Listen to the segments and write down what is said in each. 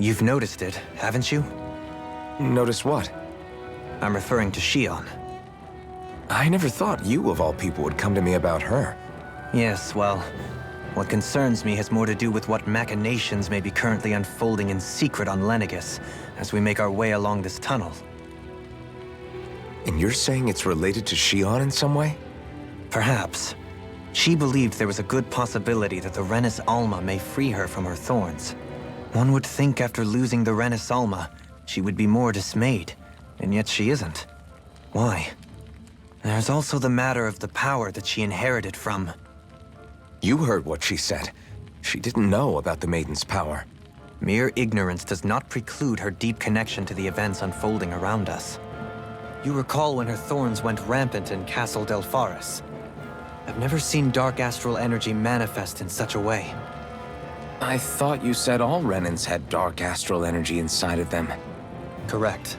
You've noticed it, haven't you? Notice what? I'm referring to Shion. I never thought you, of all people, would come to me about her. Yes, well, what concerns me has more to do with what machinations may be currently unfolding in secret on Lenegis as we make our way along this tunnel. And you're saying it's related to Shion in some way? Perhaps. She believed there was a good possibility that the Renis Alma may free her from her thorns. One would think after losing the Renis Alma, she would be more dismayed, and yet she isn't. Why? There's also the matter of the power that she inherited from... You heard what she said. She didn't know about the Maiden's power. Mere ignorance does not preclude her deep connection to the events unfolding around us. You recall when her thorns went rampant in Castle Delpharis. I've never seen dark astral energy manifest in such a way. I thought you said all Renins had dark astral energy inside of them. Correct.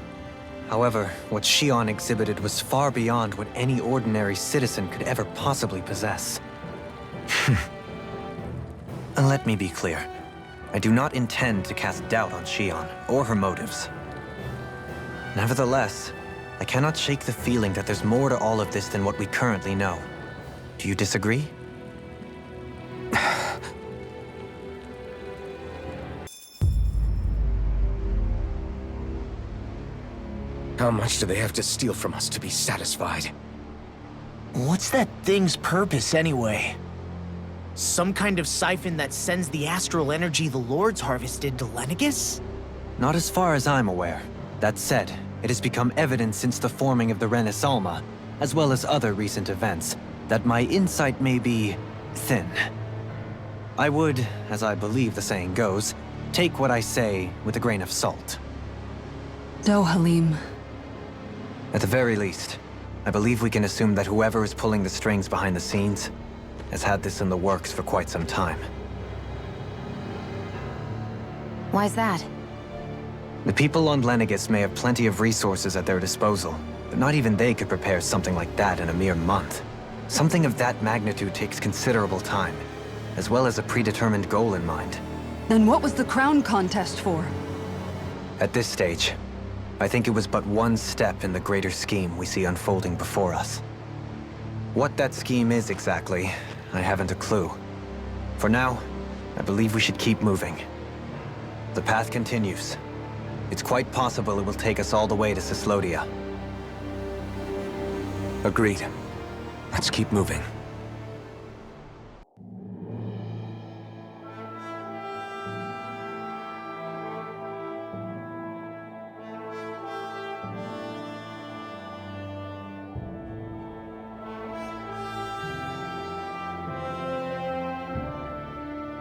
However, what Shion exhibited was far beyond what any ordinary citizen could ever possibly possess. And let me be clear. I do not intend to cast doubt on Shion or her motives. Nevertheless, I cannot shake the feeling that there's more to all of this than what we currently know. Do you disagree? How much do they have to steal from us to be satisfied? What's that thing's purpose, anyway? Some kind of siphon that sends the astral energy the Lords harvested to Lenegis? Not as far as I'm aware. That said, it has become evident since the forming of the Renis Alma, as well as other recent events, that my insight may be thin. I would, as I believe the saying goes, take what I say with a grain of salt. So, Halim. At the very least, I believe we can assume that whoever is pulling the strings behind the scenes has had this in the works for quite some time. Why's that? The people on Lenegis may have plenty of resources at their disposal, but not even they could prepare something like that in a mere month. Something of that magnitude takes considerable time, as well as a predetermined goal in mind. Then what was the crown contest for? At this stage, I think it was but one step in the greater scheme we see unfolding before us. What that scheme is exactly, I haven't a clue. For now, I believe we should keep moving. The path continues. It's quite possible it will take us all the way to Cyslodia. Agreed. Let's keep moving.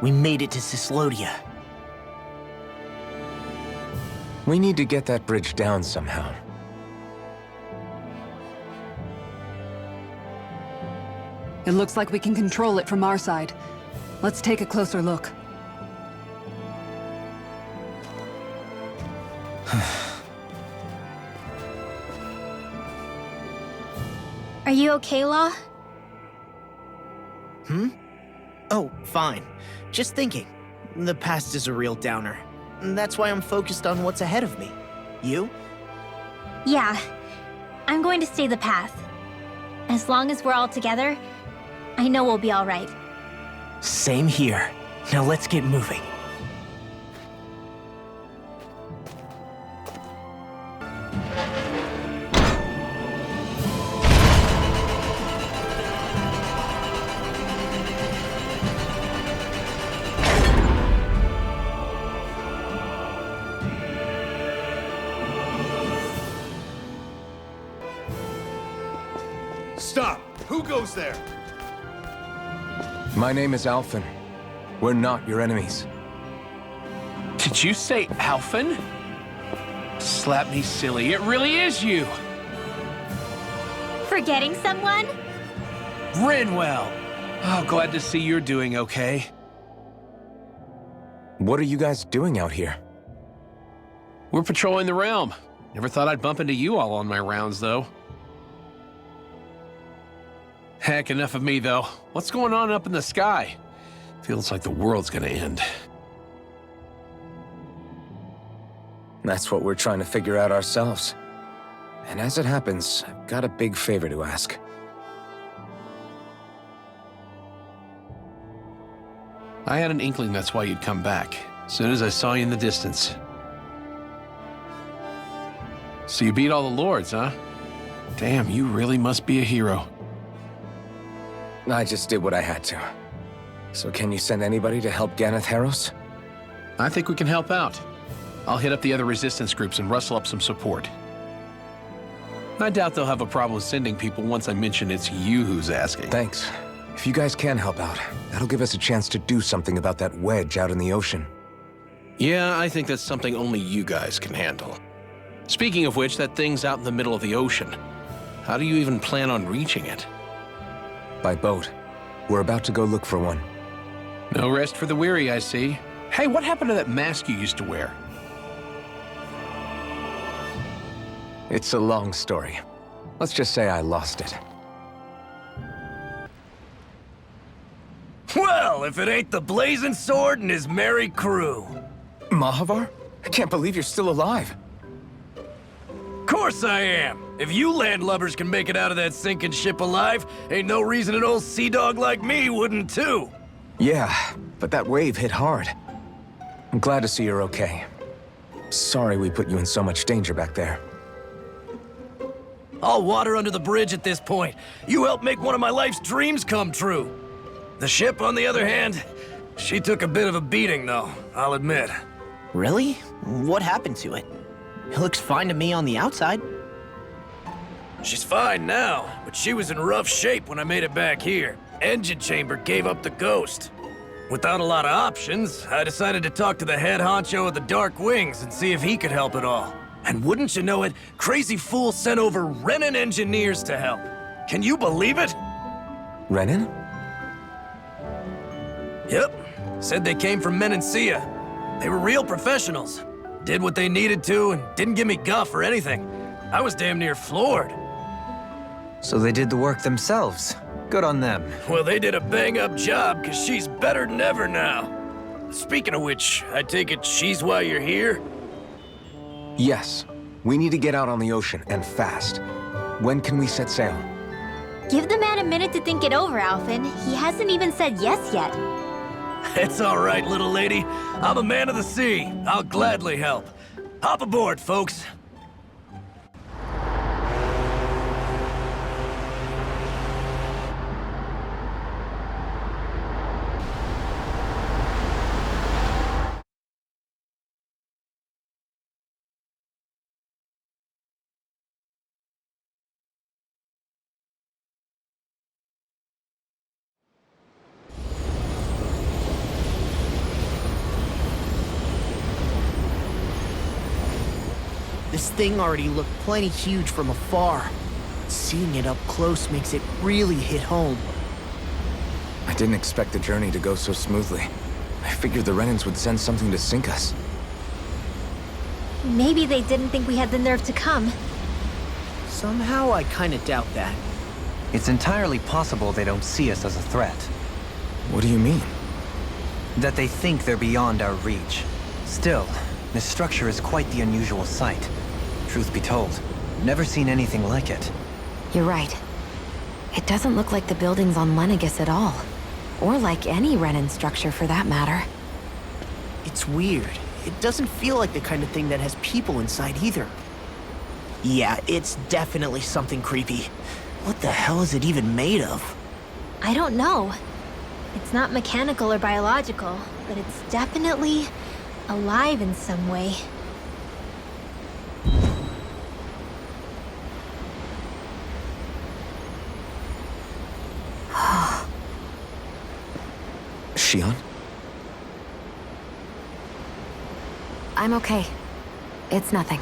We made it to Cyslodia. We need to get that bridge down somehow. It looks like we can control it from our side. Let's take a closer look. Are you okay, Law? Oh, fine. Just thinking. The past is a real downer. That's why I'm focused on what's ahead of me. You? Yeah. I'm going to stay the path. As long as we're all together, I know we'll be all right. Same here. Now let's get moving. Stop! Who goes there? My name is Alphen. We're not your enemies. Did you say Alphen? Slap me silly, it really is you! Forgetting someone? Rinwell! Oh, glad to see you're doing okay. What are you guys doing out here? We're patrolling the realm. Never thought I'd bump into you all on my rounds, though. Heck, enough of me, though. What's going on up in the sky? Feels like the world's gonna end. That's what we're trying to figure out ourselves. And as it happens, I've got a big favor to ask. I had an inkling that's why you'd come back, as soon as I saw you in the distance. So you beat all the lords, huh? Damn, you really must be a hero. I just did what I had to. So can you send anybody to help Ganeth Heros? I think we can help out. I'll hit up the other resistance groups and rustle up some support. I doubt they'll have a problem sending people once I mention it's you who's asking. Thanks. If you guys can help out, that'll give us a chance to do something about that wedge out in the ocean. Yeah, I think that's something only you guys can handle. Speaking of which, that thing's out in the middle of the ocean. How do you even plan on reaching it? By boat. We're about to go look for one. No rest for the weary, I see. Hey, what happened to that mask you used to wear? It's a long story. Let's just say I lost it. Well, if it ain't the Blazing Sword and his merry crew. Mahavar? I can't believe you're still alive. Course I am. If you landlubbers can make it out of that sinking ship alive, ain't no reason an old sea dog like me wouldn't too. Yeah, but that wave hit hard. I'm glad to see you're okay. Sorry we put you in so much danger back there. All water under the bridge at this point. You helped make one of my life's dreams come true. The ship, on the other hand, she took a bit of a beating, though, I'll admit. Really? What happened to it? It looks fine to me on the outside. She's fine now, but she was in rough shape when I made it back here. Engine chamber gave up the ghost. Without a lot of options, I decided to talk to the head honcho of the Dark Wings and see if he could help at all. And wouldn't you know it, Crazy Fool sent over Renin engineers to help. Can you believe it? Renin? Yep. Said they came from Menancia. They were real professionals. Did what they needed to and didn't give me guff or anything. I was damn near floored. So they did the work themselves. Good on them. Well, they did a bang-up job, because she's better than ever now. Speaking of which, I take it she's why you're here? Yes. We need to get out on the ocean, and fast. When can we set sail? Give the man a minute to think it over, Alphen. He hasn't even said yes yet. It's all right, little lady. I'm a man of the sea. I'll gladly help. Hop aboard, folks. This thing already looked plenty huge from afar. Seeing it up close makes it really hit home. I didn't expect the journey to go so smoothly. I figured the Renins would send something to sink us. Maybe they didn't think we had the nerve to come. Somehow I kinda doubt that. It's entirely possible they don't see us as a threat. What do you mean? That they think they're beyond our reach. Still, this structure is quite the unusual sight. Truth be told, never seen anything like it. You're right. It doesn't look like the buildings on Lenegis at all. Or like any Renin structure for that matter. It's weird. It doesn't feel like the kind of thing that has people inside either. Yeah, it's definitely something creepy. What the hell is it even made of? I don't know. It's not mechanical or biological, but it's definitely alive in some way. Shion? I'm okay. It's nothing.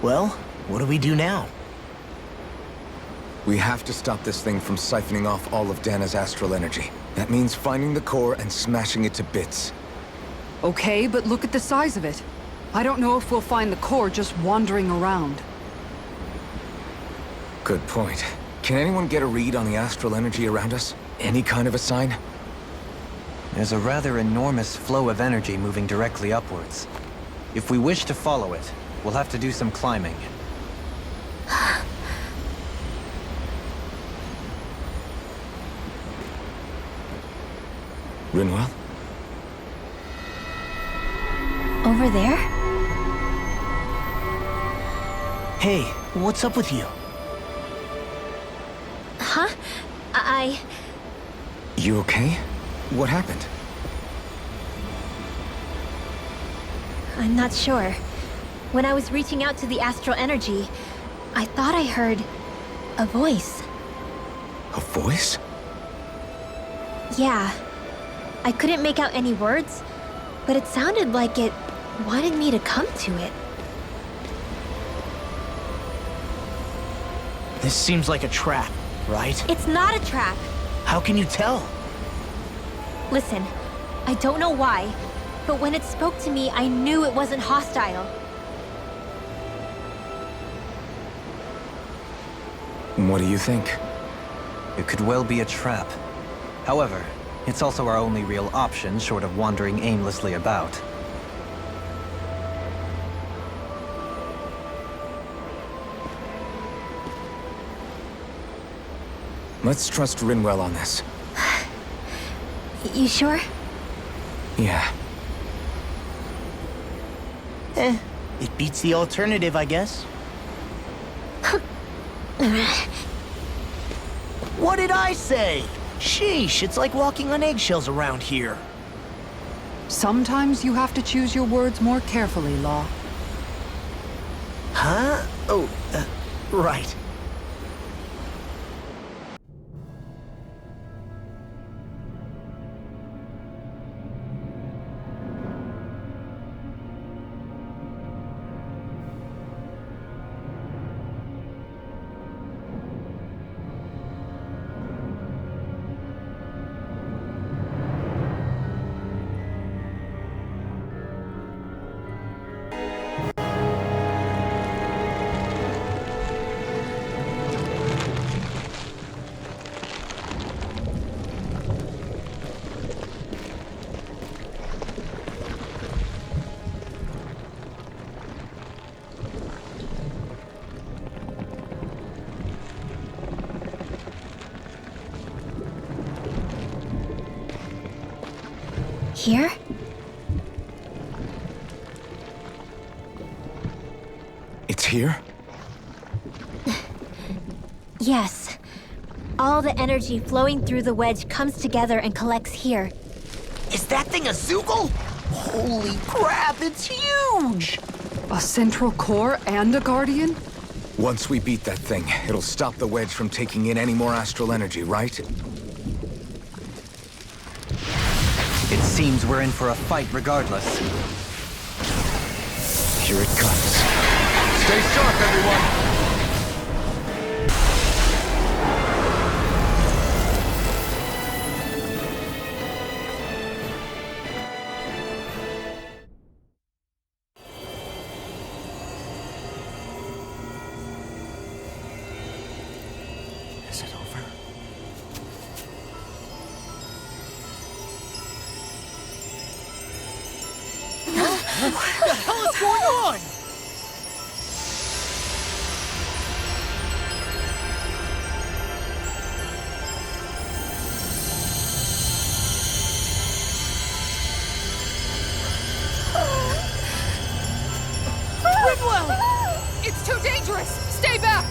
Well, what do we do now? We have to stop this thing from siphoning off all of Dana's astral energy. That means finding the core and smashing it to bits. Okay, but look at the size of it. I don't know if we'll find the core just wandering around. Good point. Can anyone get a read on the astral energy around us? Any kind of a sign? There's a rather enormous flow of energy moving directly upwards. If we wish to follow it, we'll have to do some climbing. Rinwell? Over there? Hey, what's up with you? Huh? You okay? What happened? I'm not sure. When I was reaching out to the astral energy, I thought I heard a voice. A voice? Yeah. I couldn't make out any words, but it sounded like it wanted me to come to it. This seems like a trap, right? It's not a trap. How can you tell? Listen, I don't know why, but when it spoke to me, I knew it wasn't hostile. What do you think? It could well be a trap. However, it's also our only real option short of wandering aimlessly about. Let's trust Rinwell on this. You sure? Yeah. It beats the alternative, I guess. What did I say? Sheesh, it's like walking on eggshells around here. Sometimes you have to choose your words more carefully, Law. Huh? Oh, right. Here? It's here? Yes. All the energy flowing through the wedge comes together and collects here. Is that thing a Zoogle? Holy crap, it's huge! A central core and a guardian? Once we beat that thing, it'll stop the wedge from taking in any more astral energy, right? It seems we're in for a fight regardless. Here it comes. Stay sharp, everyone! Is it over? What the hell is going on? Rinwell! It's too dangerous! Stay back!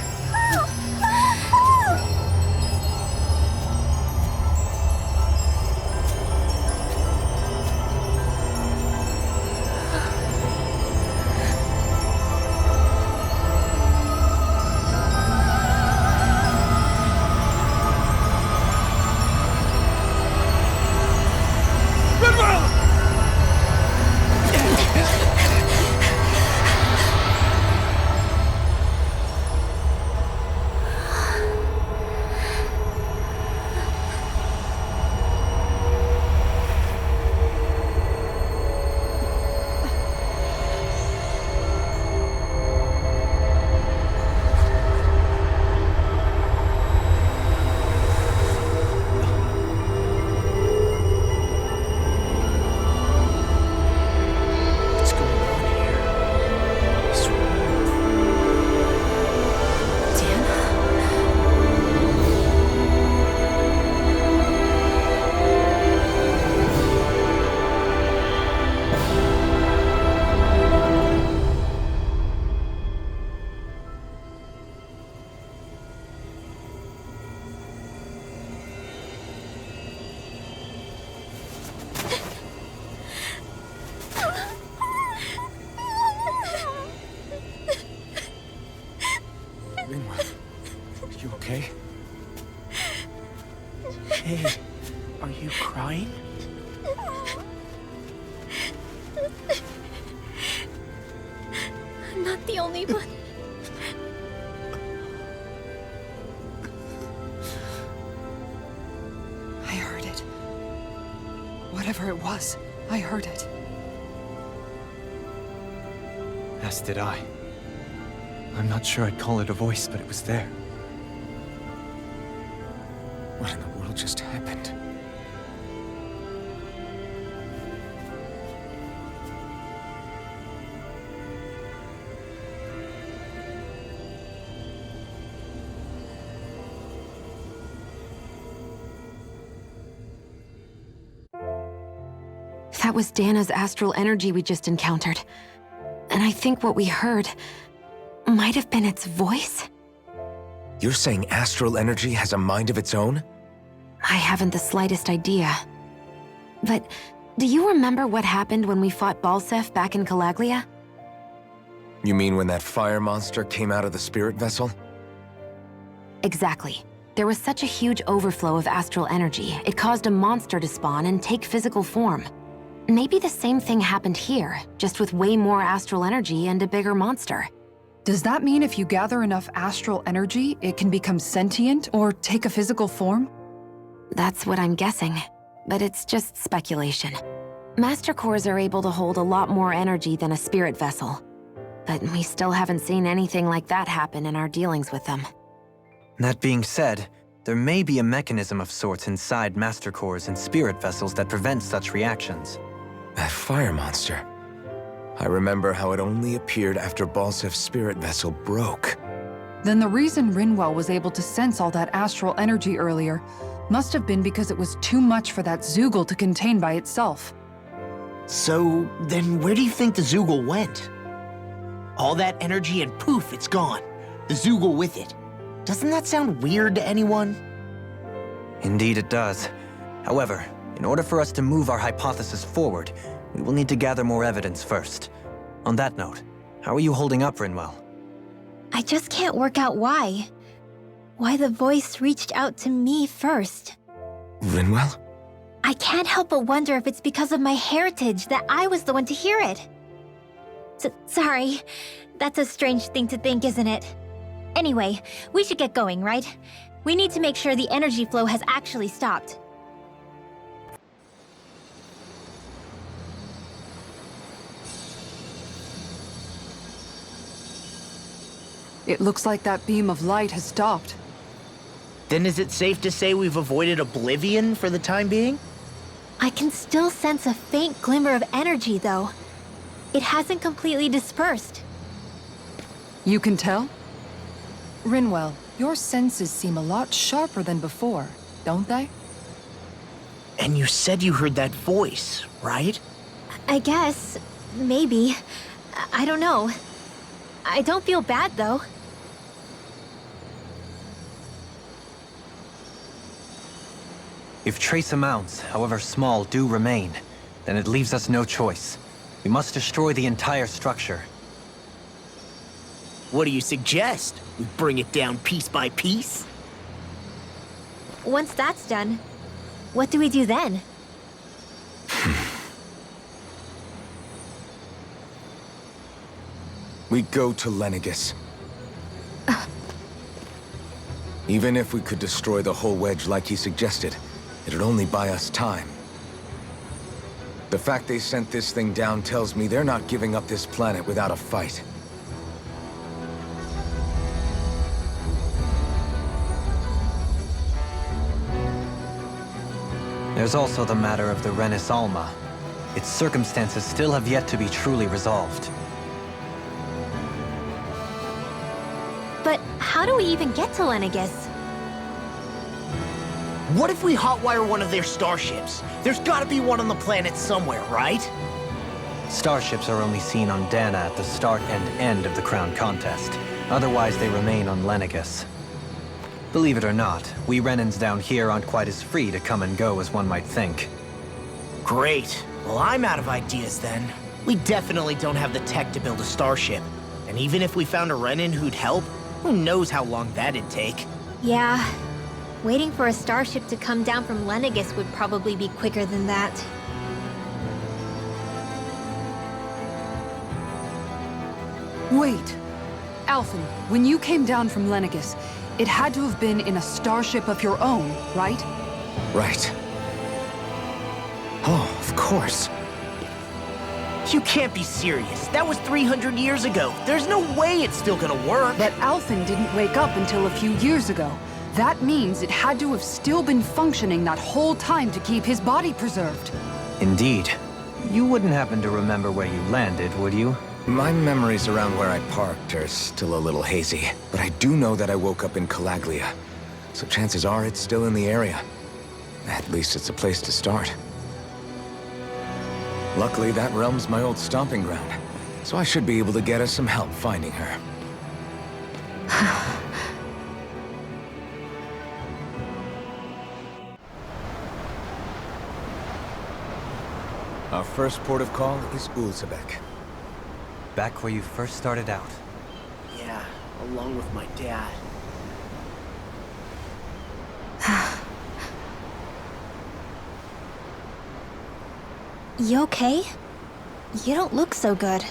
fine? I'm not the only one. I heard it. Whatever it was, I heard it. As did I. I'm not sure I'd call it a voice, but it was there. What in the world just happened? That was Dana's astral energy we just encountered. And I think what we heard might have been its voice? You're saying astral energy has a mind of its own? I haven't the slightest idea. But do you remember what happened when we fought Balsef back in Calaglia? You mean when that fire monster came out of the spirit vessel? Exactly. There was such a huge overflow of astral energy, it caused a monster to spawn and take physical form. Maybe the same thing happened here, just with way more astral energy and a bigger monster. Does that mean if you gather enough astral energy, it can become sentient or take a physical form? That's what I'm guessing, but it's just speculation. Master cores are able to hold a lot more energy than a spirit vessel, but we still haven't seen anything like that happen in our dealings with them. That being said, there may be a mechanism of sorts inside Master Cores and spirit vessels that prevents such reactions. That fire monster. I remember how it only appeared after Balsef's spirit vessel broke. Then the reason Rinwell was able to sense all that astral energy earlier must have been because it was too much for that Zoogle to contain by itself. So, then where do you think the Zoogle went? All that energy and poof, it's gone. The Zoogle with it. Doesn't that sound weird to anyone? Indeed it does. However, in order for us to move our hypothesis forward, we will need to gather more evidence first. On that note, how are you holding up, Rinwell? I just can't work out why. Why the voice reached out to me first. Rinwell? I can't help but wonder if it's because of my heritage that I was the one to hear it. Sorry. That's a strange thing to think, isn't it? Anyway, we should get going, right? We need to make sure the energy flow has actually stopped. It looks like that beam of light has stopped. Then is it safe to say we've avoided oblivion for the time being? I can still sense a faint glimmer of energy, though. It hasn't completely dispersed. You can tell? Rinwell, your senses seem a lot sharper than before, don't they? And you said you heard that voice, right? I guess. Maybe. I don't know. I don't feel bad, though. If trace amounts, however small, do remain, then it leaves us no choice. We must destroy the entire structure. What do you suggest? We bring it down piece by piece? Once that's done, what do we do then? We go to Lenegis. Even if we could destroy the whole Wedge like he suggested, it'd only buy us time. The fact they sent this thing down tells me they're not giving up this planet without a fight. There's also the matter of the Renis Alma. Its circumstances still have yet to be truly resolved. But how do we even get to Lenegis? What if we hotwire one of their starships? There's gotta be one on the planet somewhere, right? Starships are only seen on Dana at the start and end of the Crown Contest. Otherwise, they remain on Lenegis. Believe it or not, we Renans down here aren't quite as free to come and go as one might think. Great. Well, I'm out of ideas then. We definitely don't have the tech to build a starship. And even if we found a Renan who'd help, who knows how long that'd take. Yeah. Waiting for a starship to come down from Lenegis would probably be quicker than that. Wait. Alphen, when you came down from Lenegis, it had to have been in a starship of your own, right? Right. Oh, of course. You can't be serious. That was 300 years ago. There's no way it's still gonna work. But Alphen didn't wake up until a few years ago. That means it had to have still been functioning that whole time to keep his body preserved. Indeed. You wouldn't happen to remember where you landed, would you? My memories around where I parked are still a little hazy, but I do know that I woke up in Calaglia, so chances are it's still in the area. At least it's a place to start. Luckily, that realm's my old stomping ground, so I should be able to get us some help finding her. Our first port of call is Ulzebek. Back where you first started out. Yeah, along with my dad. You okay? You don't look so good.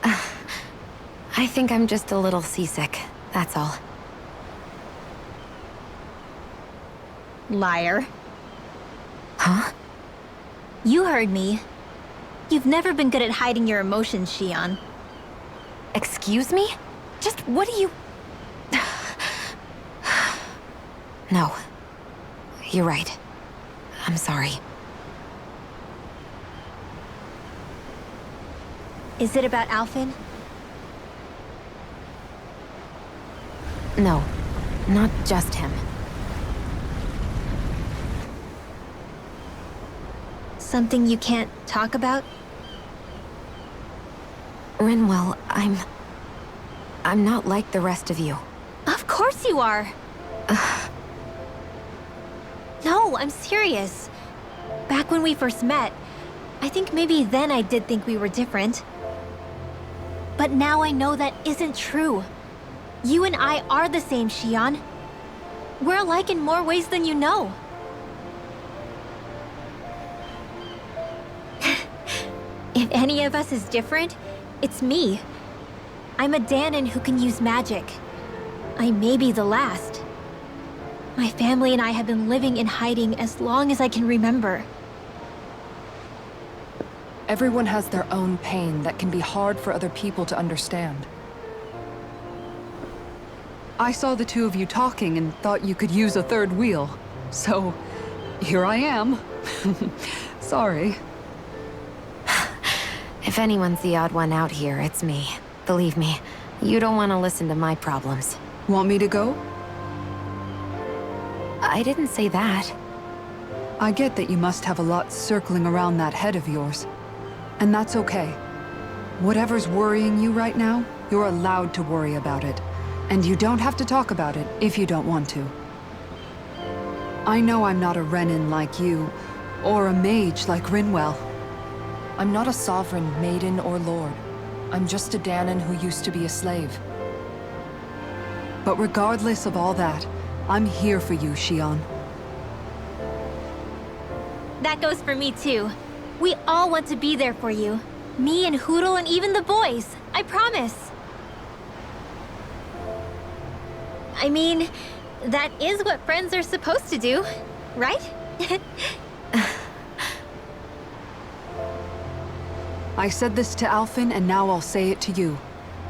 I think I'm just a little seasick, that's all. Liar. Huh? You heard me. You've never been good at hiding your emotions, Shion. Excuse me? Just what do you... No. You're right. I'm sorry. Is it about Alphen? No. Not just him. Something you can't talk about? Rinwell, I'm not like the rest of you. Of course you are! No, I'm serious. Back when we first met, I think maybe then I did think we were different. But now I know that isn't true. You and I are the same, Shion. We're alike in more ways than you know. If any of us is different, it's me. I'm a Danon who can use magic. I may be the last. My family and I have been living in hiding as long as I can remember. Everyone has their own pain that can be hard for other people to understand. I saw the two of you talking and thought you could use a third wheel. So, here I am. Sorry. If anyone's the odd one out here, it's me. Believe me, you don't want to listen to my problems. Want me to go? I didn't say that. I get that you must have a lot circling around that head of yours. And that's okay. Whatever's worrying you right now, you're allowed to worry about it. And you don't have to talk about it if you don't want to. I know I'm not a Renin like you, or a mage like Rinwell. I'm not a sovereign, maiden, or lord. I'm just a Danon who used to be a slave. But regardless of all that, I'm here for you, Shion. That goes for me too. We all want to be there for you. Me and Hoodle and even the boys. I promise. I mean, that is what friends are supposed to do, right? I said this to Alphen, and now I'll say it to you.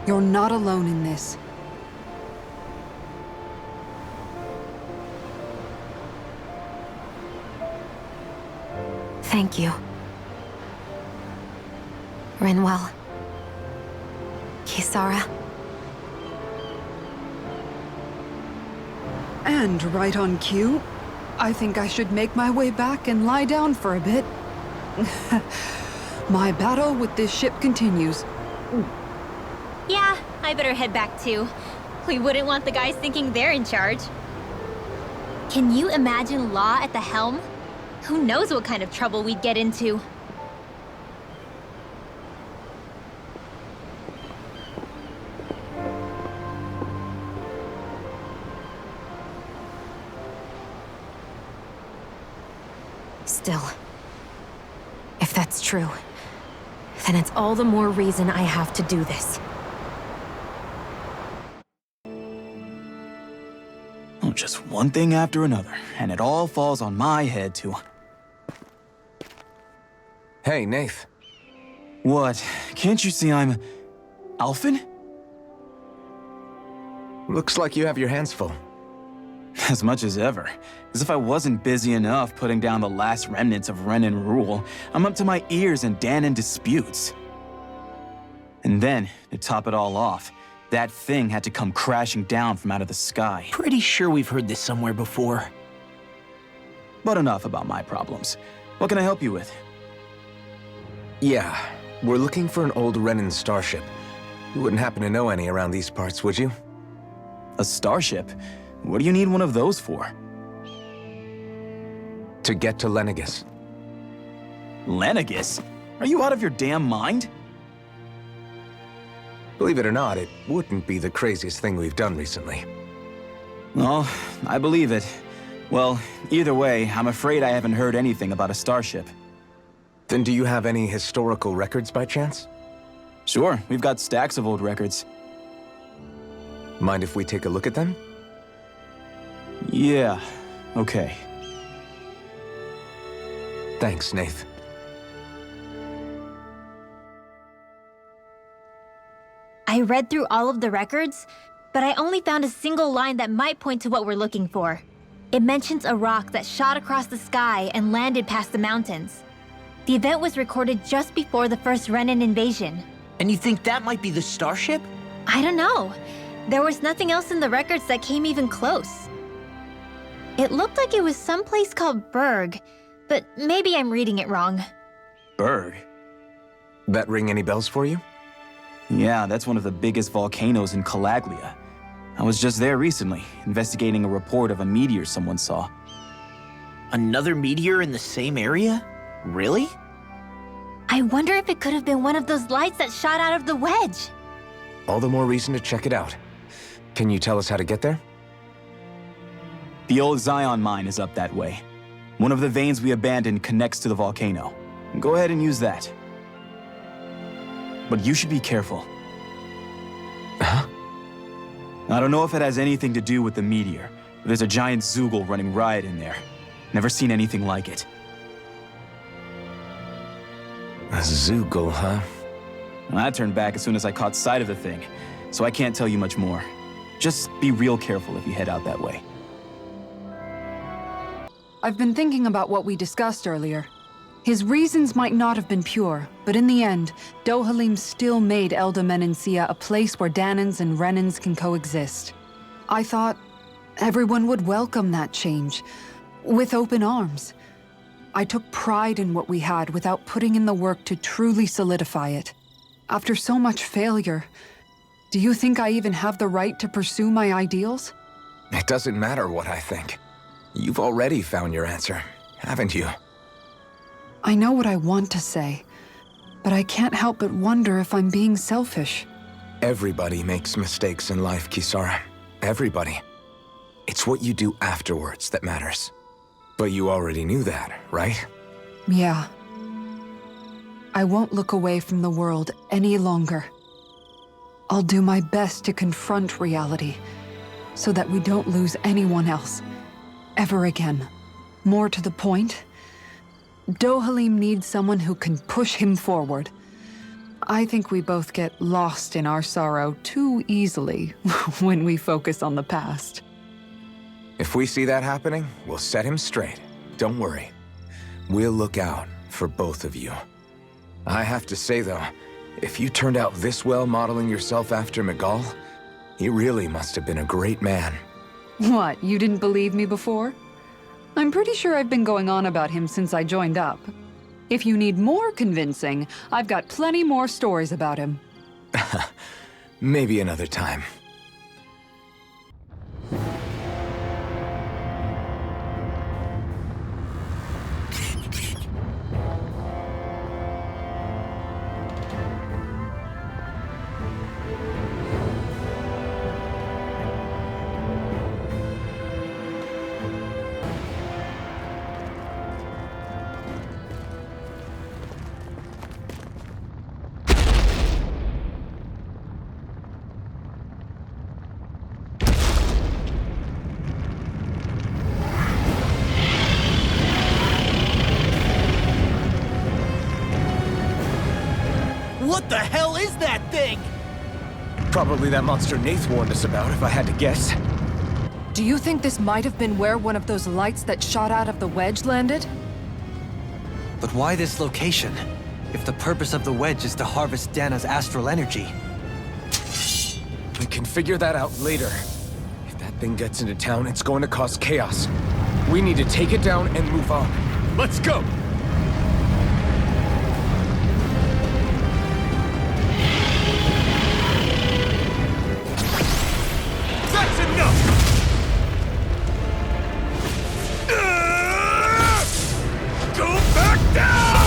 You're not alone in this. Thank you. Rinwell. Kisara. And right on cue, I think I should make my way back and lie down for a bit. My battle with this ship continues. Yeah, I better head back too. We wouldn't want the guys thinking they're in charge. Can you imagine Law at the helm? Who knows what kind of trouble we'd get into? Still, if that's true, then it's all the more reason I have to do this. Oh, just one thing after another, and it all falls on my head to... Hey, Nath. What? Can't you see I'm... Alphen? Looks like you have your hands full. As much as ever. As if I wasn't busy enough putting down the last remnants of Renan rule, I'm up to my ears in Danan disputes. And then, to top it all off, that thing had to come crashing down from out of the sky. Pretty sure we've heard this somewhere before. But enough about my problems. What can I help you with? Yeah, we're looking for an old Renan starship. You wouldn't happen to know any around these parts, would you? A starship? What do you need one of those for? To get to Lenegus. Lenegus? Are you out of your damn mind? Believe it or not, it wouldn't be the craziest thing we've done recently. Well, I believe it. Well, either way, I'm afraid I haven't heard anything about a starship. Then do you have any historical records by chance? Sure, we've got stacks of old records. Mind if we take a look at them? Yeah, okay. Thanks, Nath. I read through all of the records, but I only found a single line that might point to what we're looking for. It mentions a rock that shot across the sky and landed past the mountains. The event was recorded just before the first Renan invasion. And you think that might be the starship? I don't know. There was nothing else in the records that came even close. It looked like it was someplace called Berg, but maybe I'm reading it wrong. Berg? That ring any bells for you? Yeah, that's one of the biggest volcanoes in Calaglia. I was just there recently, investigating a report of a meteor someone saw. Another meteor in the same area? Really? I wonder if it could have been one of those lights that shot out of the Wedge. All the more reason to check it out. Can you tell us how to get there? The old Zion mine is up that way. One of the veins we abandoned connects to the volcano. Go ahead and use that. But you should be careful. Huh? I don't know if it has anything to do with the meteor, but there's a giant Zoogle running riot in there. Never seen anything like it. A Zoogle, huh? And I turned back as soon as I caught sight of the thing, so I can't tell you much more. Just be real careful if you head out that way. I've been thinking about what we discussed earlier. His reasons might not have been pure, but in the end, Dohalim still made Elda Menancia a place where Danans and Renans can coexist. I thought everyone would welcome that change, with open arms. I took pride in what we had without putting in the work to truly solidify it. After so much failure, do you think I even have the right to pursue my ideals? It doesn't matter what I think. You've already found your answer, haven't you? I know what I want to say, but I can't help but wonder if I'm being selfish. Everybody makes mistakes in life, Kisara. Everybody. It's what you do afterwards that matters. But you already knew that, right? Yeah. I won't look away from the world any longer. I'll do my best to confront reality, so that we don't lose anyone else, ever again. More to the point, Dohalim needs someone who can push him forward. I think we both get lost in our sorrow too easily when we focus on the past. If we see that happening, we'll set him straight. Don't worry. We'll look out for both of you. I have to say, though, if you turned out this well modeling yourself after Miguel, he really must have been a great man. What, you didn't believe me before? I'm pretty sure I've been going on about him since I joined up. If you need more convincing, I've got plenty more stories about him. Maybe another time. What the hell is that thing? Probably that monster Nath warned us about, if I had to guess. Do you think this might have been where one of those lights that shot out of the Wedge landed? But why this location? If the purpose of the Wedge is to harvest Dana's astral energy. We can figure that out later. If that thing gets into town, it's going to cause chaos. We need to take it down and move on. Let's go! That's enough! Go back down!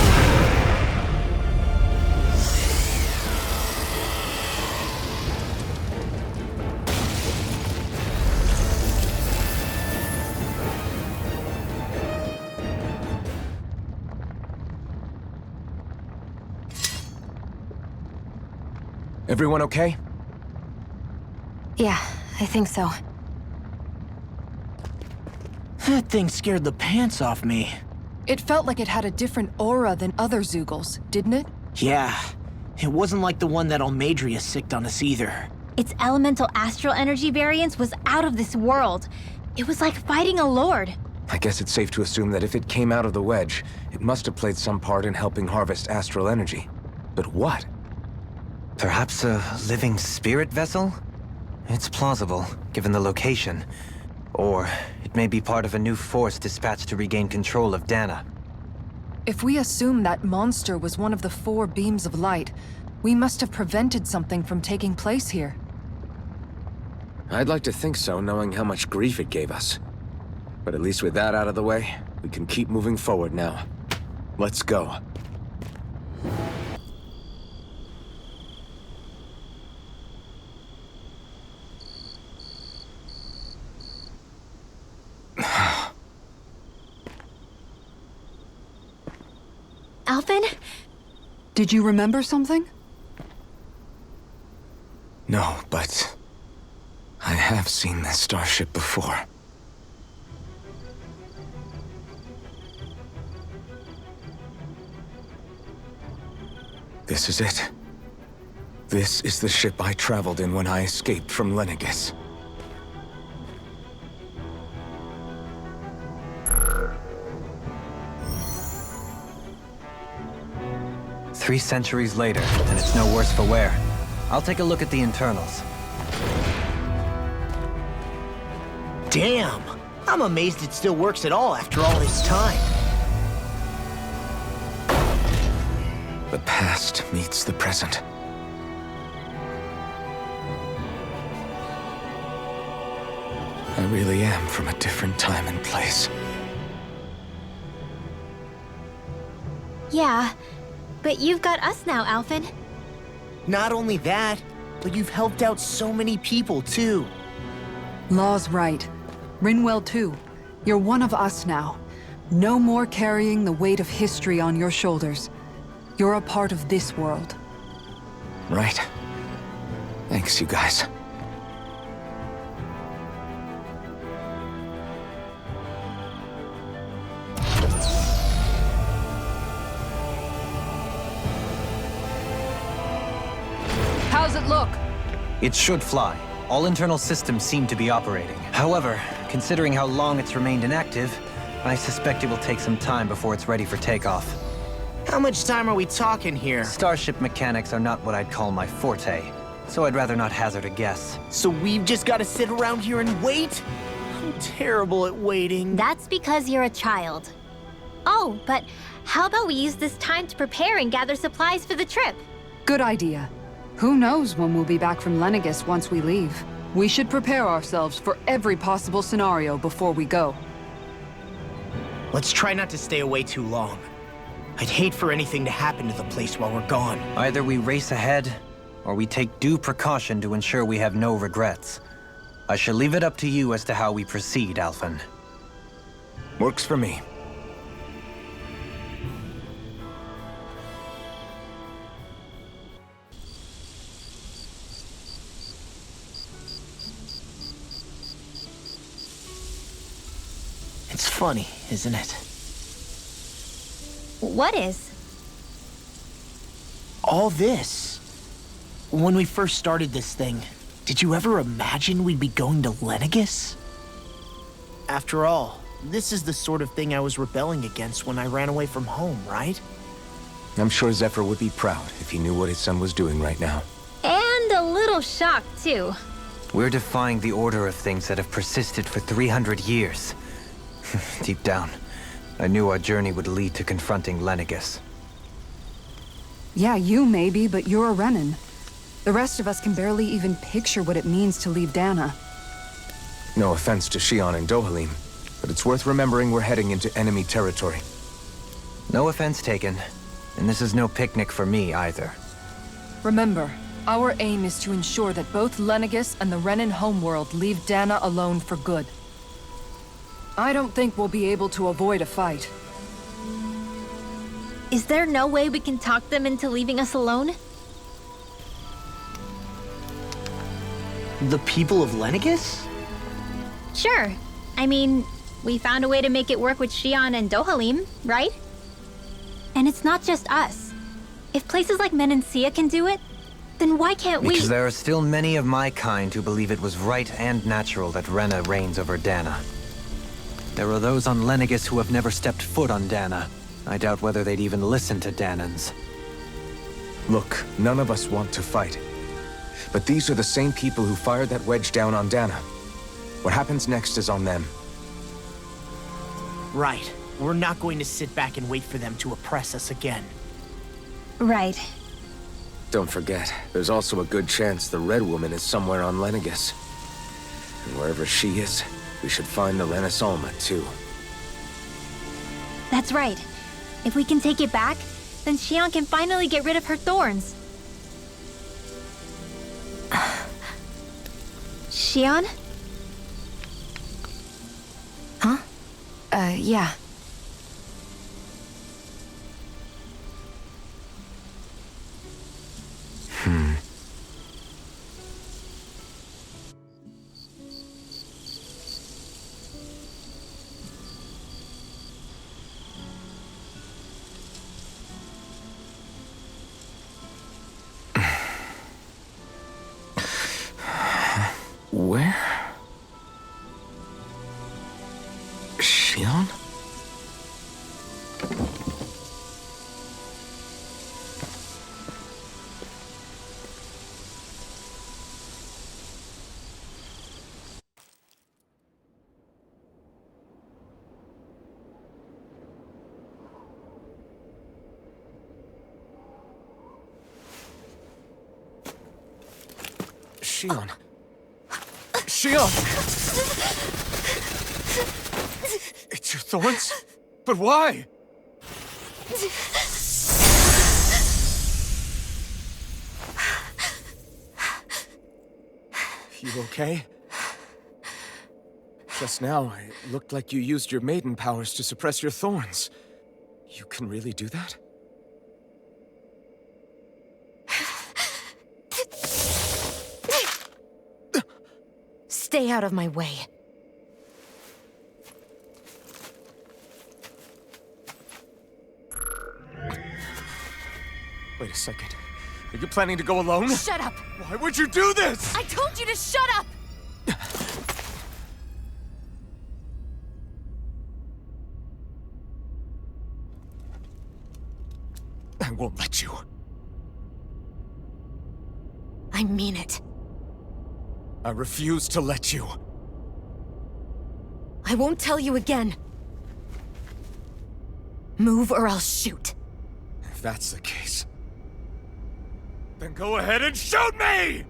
Everyone okay? Yeah, I think so. That thing scared the pants off me. It felt like it had a different aura than other Zeugles, didn't it? Yeah, it wasn't like the one that Almadria sicked on us either. Its elemental astral energy variance was out of this world. It was like fighting a lord. I guess it's safe to assume that if it came out of the Wedge, it must have played some part in helping harvest astral energy. But what? Perhaps a living spirit vessel? It's plausible, given the location. Or it may be part of a new force dispatched to regain control of Dana. If we assume that monster was one of the 4 beams of light, we must have prevented something from taking place here. I'd like to think so, knowing how much grief it gave us. But at least with that out of the way, we can keep moving forward now. Let's go. Alphen? Did you remember something? No, but I have seen this starship before. This is it. This is the ship I traveled in when I escaped from Lenegis. Three centuries later, and it's no worse for wear. I'll take a look at the internals. Damn! I'm amazed it still works at all after all this time. The past meets the present. I really am from a different time and place. Yeah, but you've got us now, Alphen. Not only that, but you've helped out so many people, too. Law's right. Rinwell too. You're one of us now. No more carrying the weight of history on your shoulders. You're a part of this world. Right. Thanks, you guys. How's it look? It should fly. All internal systems seem to be operating. However, considering how long it's remained inactive, I suspect it will take some time before it's ready for takeoff. How much time are we talking here? Starship mechanics are not what I'd call my forte, so I'd rather not hazard a guess. So we've just got to sit around here and wait? I'm terrible at waiting. That's because you're a child. Oh, but how about we use this time to prepare and gather supplies for the trip? Good idea. Who knows when we'll be back from Lenegis once we leave. We should prepare ourselves for every possible scenario before we go. Let's try not to stay away too long. I'd hate for anything to happen to the place while we're gone. Either we race ahead, or we take due precaution to ensure we have no regrets. I shall leave it up to you as to how we proceed, Alphen. Works for me. It's funny, isn't it? What is? all this? When we first started this thing, did you ever imagine we'd be going to Lenegus? After all, this is the sort of thing I was rebelling against when I ran away from home, right? I'm sure Zephyr would be proud if he knew what his son was doing right now. And a little shocked, too. We're defying the order of things that have persisted for 300 years. Deep down, I knew our journey would lead to confronting Lenegus. Yeah, you maybe, but you're a Renan. The rest of us can barely even picture what it means to leave Dana. No offense to Shion and Dohalim, but it's worth remembering we're heading into enemy territory. No offense taken, and this is no picnic for me either. Remember, our aim is to ensure that both Lenegus and the Renan homeworld leave Dana alone for good. I don't think we'll be able to avoid a fight. Is there no way we can talk them into leaving us alone? The people of Lenegus? Sure. I mean, we found a way to make it work with Shion and Dohalim, right? And it's not just us. If places like Menancia can do it, then why can't we— Because there are still many of my kind who believe it was right and natural that Rena reigns over Dana. There are those on Lenegus who have never stepped foot on Dana. I doubt whether they'd even listen to Danans. Look, none of us want to fight. But these are the same people who fired that wedge down on Dana. What happens next is on them. Right. We're not going to sit back and wait for them to oppress us again. Right. Don't forget, there's also a good chance the Red Woman is somewhere on Lenegus. And wherever she is, we should find the Renaissance too. That's right. If we can take it back, then Shion can finally get rid of her thorns. Shion? Huh? Yeah. Where? Shion? Shion. Shion! It's your thorns? But why? You okay? Just now, it looked like you used your maiden powers to suppress your thorns. You can really do that? Stay out of my way. Wait a second. Are you planning to go alone? Shut up! Why would you do this? I told you to shut up! I won't let you. I mean it. I refuse to let you. I won't tell you again. Move or I'll shoot. If that's the case, then go ahead and shoot me!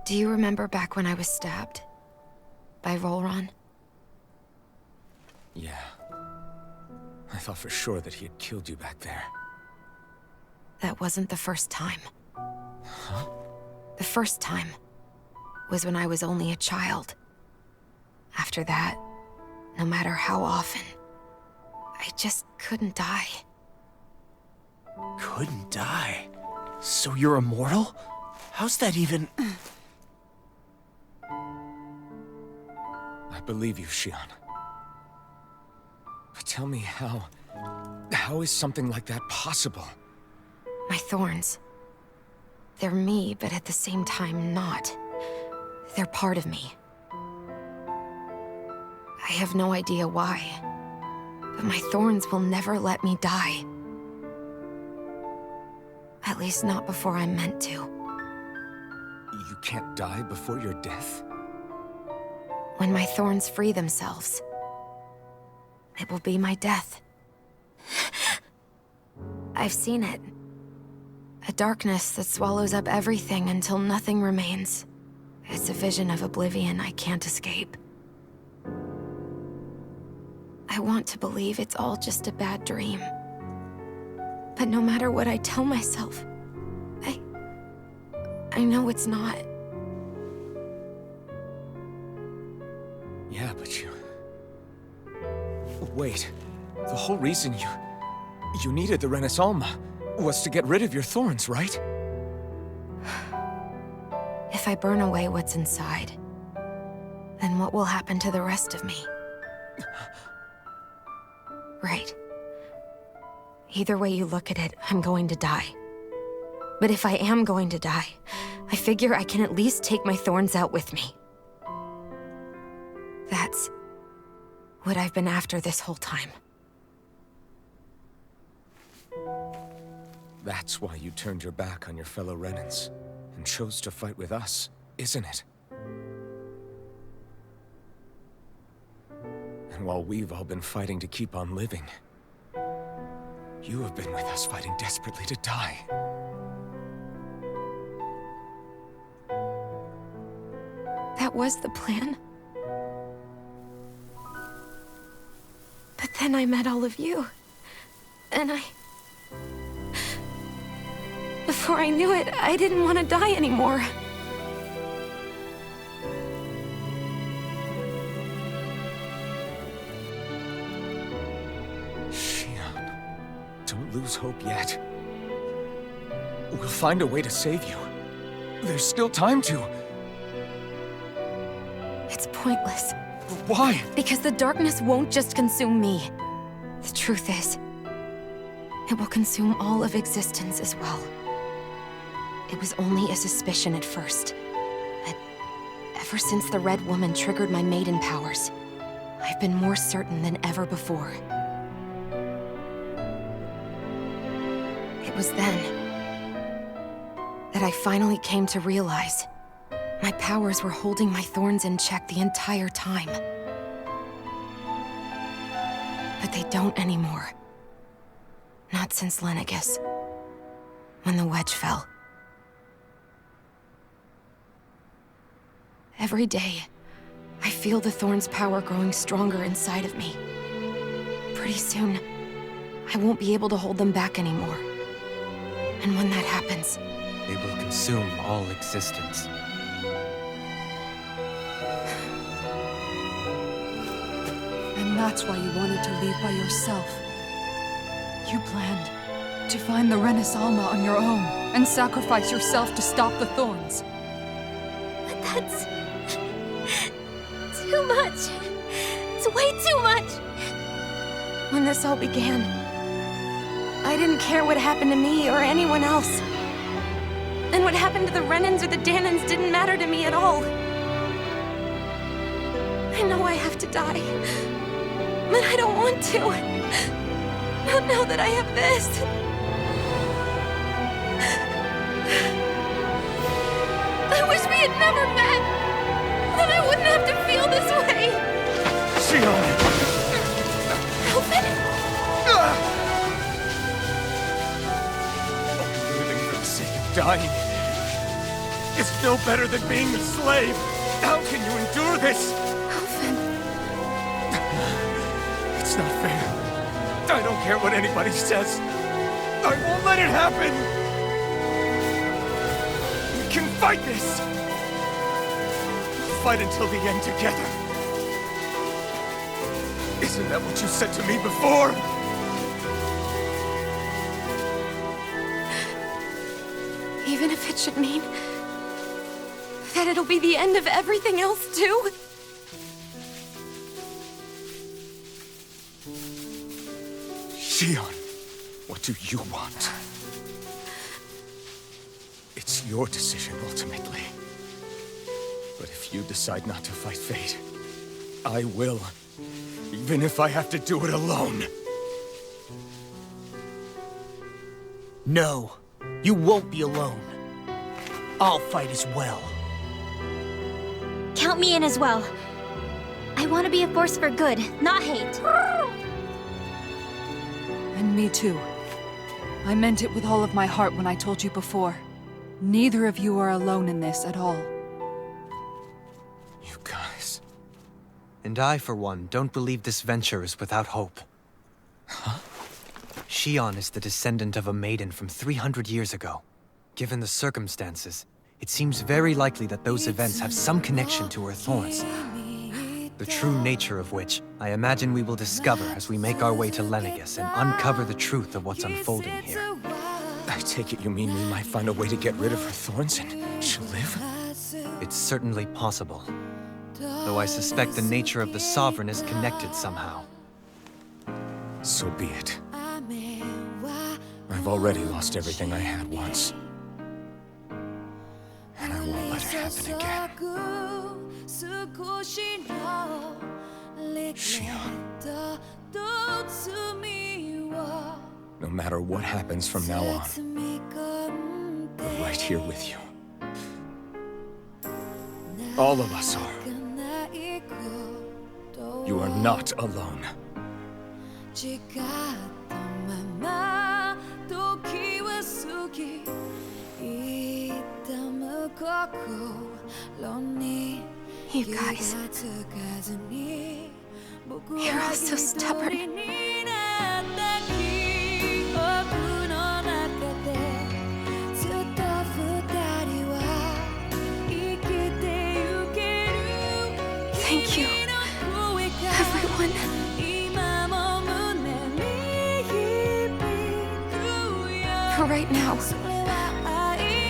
Do you remember back when I was stabbed? By Rolron? Yeah. I thought for sure that he had killed you back there. That wasn't the first time. Huh? The first time was when I was only a child. After that, no matter how often, I just couldn't die. Couldn't die? So you're immortal? How's that even... I believe you, Xion. But tell me how is something like that possible? My thorns. They're me, but at the same time not. They're part of me. I have no idea why, but my thorns will never let me die. At least not before I'm meant to. You can't die before your death? When my thorns free themselves, it will be my death. I've seen it. A darkness that swallows up everything until nothing remains. It's a vision of oblivion I can't escape. I want to believe it's all just a bad dream. But no matter what I tell myself, I know it's not. Yeah, but you... Wait. The whole reason you needed the Renaissance was to get rid of your thorns, right? If I burn away what's inside, then what will happen to the rest of me? Right. Either way you look at it, I'm going to die. But if I am going to die, I figure I can at least take my thorns out with me. That's what I've been after this whole time. That's why you turned your back on your fellow Renans and chose to fight with us, isn't it? And while we've all been fighting to keep on living, you have been with us fighting desperately to die. That was the plan. But then I met all of you. And before I knew it, I didn't want to die anymore. Xion, don't lose hope yet. We'll find a way to save you. There's still time to. It's pointless. Why? Because the darkness won't just consume me. The truth is, it will consume all of existence as well. It was only a suspicion at first, but ever since the Red Woman triggered my maiden powers, I've been more certain than ever before. It was then that I finally came to realize my powers were holding my thorns in check the entire time. But they don't anymore. Not since Lenegis, when the Wedge fell. Every day, I feel the thorn's power growing stronger inside of me. Pretty soon, I won't be able to hold them back anymore. And when that happens, They will consume all existence. And that's why you wanted to leave by yourself. You planned to find the Renaissance on your own and sacrifice yourself to stop the thorns. But that's... too much. It's way too much. when this all began, I didn't care what happened to me or anyone else. And what happened to the Renans or the Danans didn't matter to me at all. I know I have to die, but I don't want to. Not now that I have this. I wish we had never met. Then I wouldn't have to feel this way. Xion! Alvin? Living for the sake of dying is no better than being a slave. How can you endure this? Alvin. It's not fair. I don't care what anybody says. I won't let it happen! We can fight this! We'll fight until the end together. Isn't that what you said to me before? Even if it should mean that it'll be the end of everything else, too? Shion, what do you want? It's your decision, ultimately. But if you decide not to fight fate, I will. Even if I have to do it alone. No, you won't be alone. I'll fight as well. Count me in as well. I want to be a force for good, not hate. And me too. I meant it with all of my heart when I told you before. Neither of you are alone in this at all. You guys... And I, for one, don't believe this venture is without hope. Huh? Shion is the descendant of a maiden from 300 years ago. Given the circumstances, it seems very likely that those events have some connection to her thorns. The true nature of which, I imagine we will discover as we make our way to Lenegis and uncover the truth of what's unfolding here. I take it you mean we might find a way to get rid of her thorns and she'll live? It's certainly possible. Though I suspect the nature of the Sovereign is connected somehow. So be it. I've already lost everything I had once. And I won't let it happen again. Shion. No matter what happens from now on, we're right here with you. All of us are. You are not alone. You guys... You're all so stubborn. Thank you, everyone. For right now,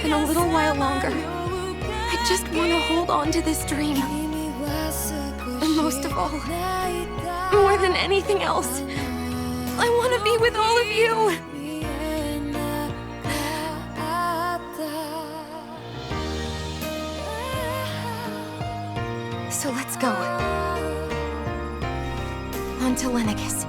and a little while longer, I just want to hold on to this dream. And most of all, more than anything else, I want to be with all of you. So let's go. On to Lenegis.